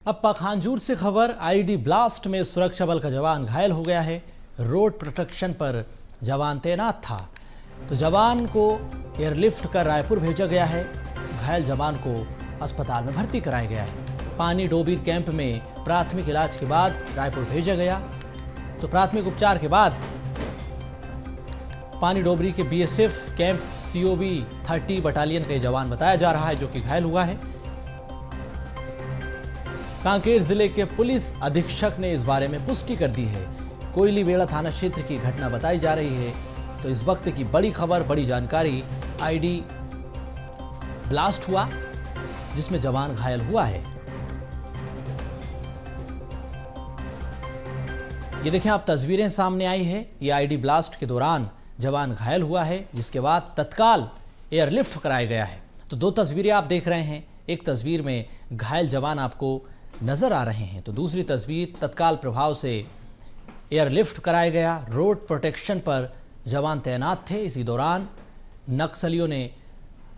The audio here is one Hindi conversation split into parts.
अब पखांजूर से खबर। आईडी ब्लास्ट में सुरक्षा बल का जवान घायल हो गया है। रोड प्रोटेक्शन पर जवान तैनात था तो जवान को एयरलिफ्ट कर रायपुर भेजा गया है। घायल जवान को अस्पताल में भर्ती कराया गया है। पानी डोबीर कैंप में प्राथमिक इलाज के बाद रायपुर भेजा गया तो प्राथमिक उपचार के बाद पानी डोबरी के बीएसएफ कैंप COB 30 बटालियन का जवान बताया जा रहा है जो कि घायल हुआ है। कांकेर जिले के पुलिस अधीक्षक ने इस बारे में पुष्टि कर दी है। कोयली बेड़ा थाना क्षेत्र की घटना बताई जा रही है तो इस वक्त की बड़ी खबर, बड़ी जानकारी, आईडी ब्लास्ट हुआ जिसमें जवान घायल हुआ है। ये देखें आप, तस्वीरें सामने आई है। ये आईडी ब्लास्ट के दौरान जवान घायल हुआ है जिसके बाद तत्काल एयरलिफ्ट कराया गया है। तो दो तस्वीरें आप देख रहे हैं। एक तस्वीर में घायल जवान आपको नजर आ रहे हैं तो दूसरी तस्वीर तत्काल प्रभाव से एयरलिफ्ट कराया गया। रोड प्रोटेक्शन पर जवान तैनात थे। इसी दौरान नक्सलियों ने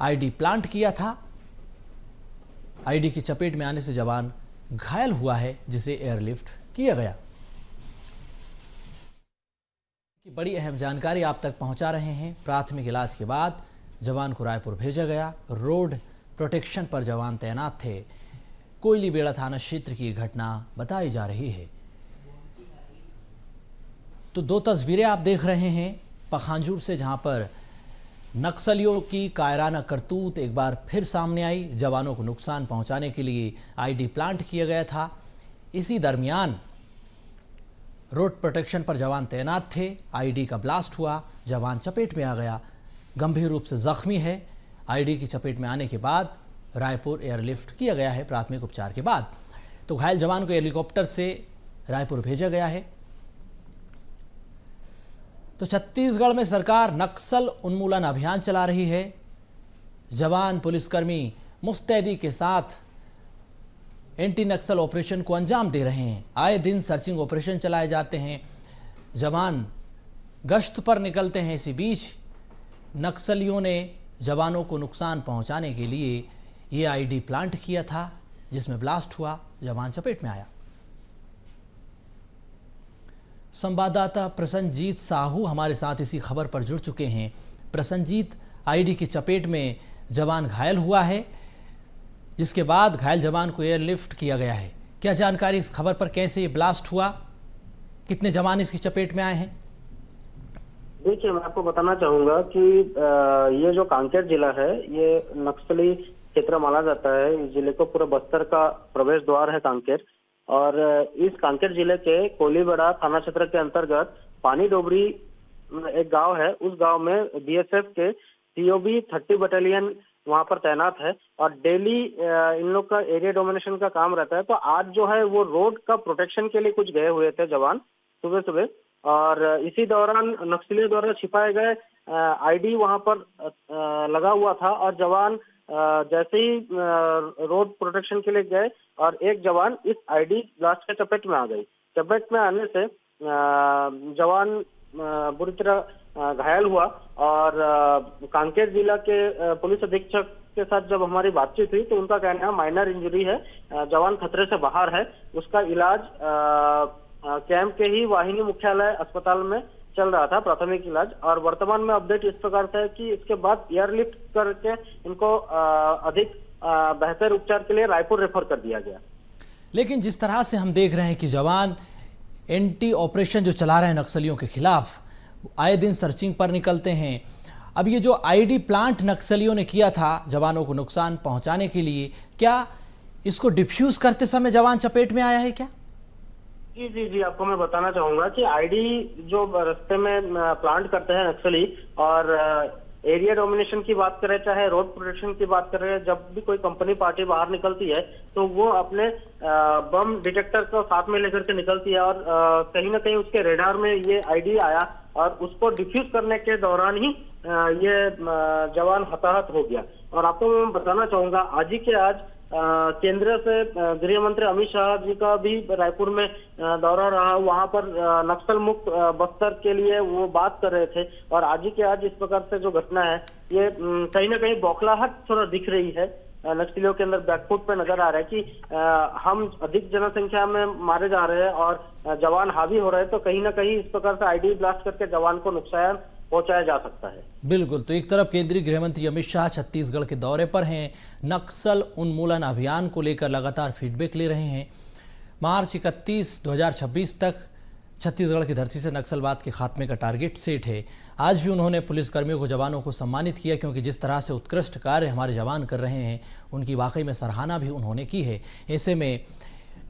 आईडी प्लांट किया था। आईडी की चपेट में आने से जवान घायल हुआ है जिसे एयरलिफ्ट किया गया। बड़ी अहम जानकारी आप तक पहुंचा रहे हैं। प्राथमिक इलाज के बाद जवान को रायपुर भेजा गया। रोड प्रोटेक्शन पर जवान तैनात थे। कोयली बेड़ा थाना क्षेत्र की घटना बताई जा रही है। तो दो तस्वीरें आप देख रहे हैं पखांजूर से, जहां पर नक्सलियों की कायराना करतूत एक बार फिर सामने आई। जवानों को नुकसान पहुंचाने के लिए आईडी प्लांट किया गया था। इसी दरमियान रोड प्रोटेक्शन पर जवान तैनात थे। आईडी का ब्लास्ट हुआ, जवान चपेट में आ गया, गंभीर रूप से जख्मी है। आईडी की चपेट में आने के बाद रायपुर एयरलिफ्ट किया गया है प्राथमिक उपचार के बाद। तो घायल जवान को हेलीकॉप्टर से रायपुर भेजा गया है। तो छत्तीसगढ़ में सरकार नक्सल उन्मूलन अभियान चला रही है। जवान पुलिसकर्मी मुस्तैदी के साथ एंटी नक्सल ऑपरेशन को अंजाम दे रहे हैं। आए दिन सर्चिंग ऑपरेशन चलाए जाते हैं, जवान गश्त पर निकलते हैं। इसी बीच नक्सलियों ने जवानों को नुकसान पहुंचाने के लिए ये आईडी प्लांट किया था जिसमें ब्लास्ट हुआ, जवान चपेट में आया। संवाददाता प्रसन्नजीत साहू हमारे साथ इसी खबर पर जुड़ चुके हैं। प्रसन्नजीत, आईडी की चपेट में जवान घायल हुआ है जिसके बाद घायल जवान को एयरलिफ्ट किया गया है। क्या जानकारी इस खबर पर, कैसे ये ब्लास्ट हुआ, कितने जवान इसकी चपेट में आए हैं? देखिए, मैं आपको बताना चाहूंगा कि ये जो कांकेर जिला है ये नक्सली क्षेत्र माना जाता है। इस जिले को पूरा बस्तर का प्रवेश द्वार है कांकेर। और इस कांकेर जिले के कोयलीबेड़ा थाना क्षेत्र के अंतर्गत पानी डोबरी एक गांव है। उस गांव में BSF के COB 30 बटालियन वहां पर तैनात है और डेली इन लोग का एरिया डोमिनेशन का काम रहता है। तो आज जो है वो रोड का प्रोटेक्शन के लिए कुछ गए हुए थे जवान सुबह सुबह, और इसी दौरान नक्सलियों द्वारा छिपाए गए आईडी वहां पर लगा हुआ था। और जवान जैसे ही रोड प्रोटेक्शन के लिए गए और एक जवान इस आईडी ब्लास्ट के चपेट में आ गई। चपेट में आने से जवान बुरी तरह घायल हुआ। और कांकेर जिला के पुलिस अधीक्षक के साथ जब हमारी बातचीत हुई तो उनका कहना है माइनर इंजरी है, जवान खतरे से बाहर है। उसका इलाज कैंप के ही वाहिनी मुख्यालय अस्पताल में चल रहा था, प्राथमिक इलाज। और वर्तमान में अपडेट इस प्रकार से है कि इसके बाद एयरलिफ्ट करके इनको अधिक बेहतर उपचार के लिए रायपुर रेफर कर दिया गया। लेकिन जिस तरह से हम देख रहे हैं कि जवान एंटी ऑपरेशन जो चला रहे हैं नक्सलियों के खिलाफ, आए दिन सर्चिंग पर निकलते हैं। अब ये जो आईडी प्लांट नक्सलियों ने किया था जवानों को नुकसान पहुंचाने के लिए, क्या इसको डिफ्यूज करते समय जवान चपेट में आया है क्या? जी, आपको मैं बताना चाहूंगा कि आईडी जो रास्ते में प्लांट करते हैं नक्सली, और एरिया डोमिनेशन की बात करें चाहे रोड प्रोटेक्शन की बात करें, जब भी कोई कंपनी पार्टी बाहर निकलती है तो वो अपने बम डिटेक्टर को साथ में लेकर के निकलती है। और कहीं ना कहीं उसके रेडार में ये आईडी आया और उसको डिफ्यूज करने के दौरान ही ये जवान हताहत हो गया। और आपको मैं बताना चाहूंगा आज ही के आज केंद्र से गृह मंत्री अमित शाह जी का भी रायपुर में दौरा रहा। वहां पर नक्सल मुक्त बस्तर के लिए वो बात कर रहे थे। और आज ही के आज इस प्रकार से जो घटना है ये कहीं ना कहीं बौखलाहट थोड़ा दिख रही है नक्सलियों के अंदर बैकफुट पे नजर आ रहा है कि हम अधिक जनसंख्या में मारे जा रहे हैं और जवान हावी हो रहे हैं, तो कहीं ना कहीं इस प्रकार से आईडी ब्लास्ट करके जवान को नुकसान पहुंचाया जा सकता है। बिल्कुल। तो एक तरफ केंद्रीय गृह मंत्री अमित शाह छत्तीसगढ़ के दौरे पर हैं, नक्सल उन्मूलन अभियान को लेकर लगातार फीडबैक ले रहे हैं। मार्च 31, 2026 तक छत्तीसगढ़ की धरती से नक्सलवाद के खात्मे का टारगेट सेट है। आज भी उन्होंने पुलिसकर्मियों को, जवानों को सम्मानित किया, क्योंकि जिस तरह से उत्कृष्ट कार्य हमारे जवान कर रहे हैं उनकी वाकई में सराहना भी उन्होंने की है। ऐसे में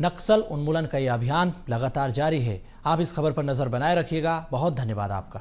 नक्सल उन्मूलन का यह अभियान लगातार जारी है। आप इस खबर पर नजर बनाए रखिएगा। बहुत धन्यवाद आपका।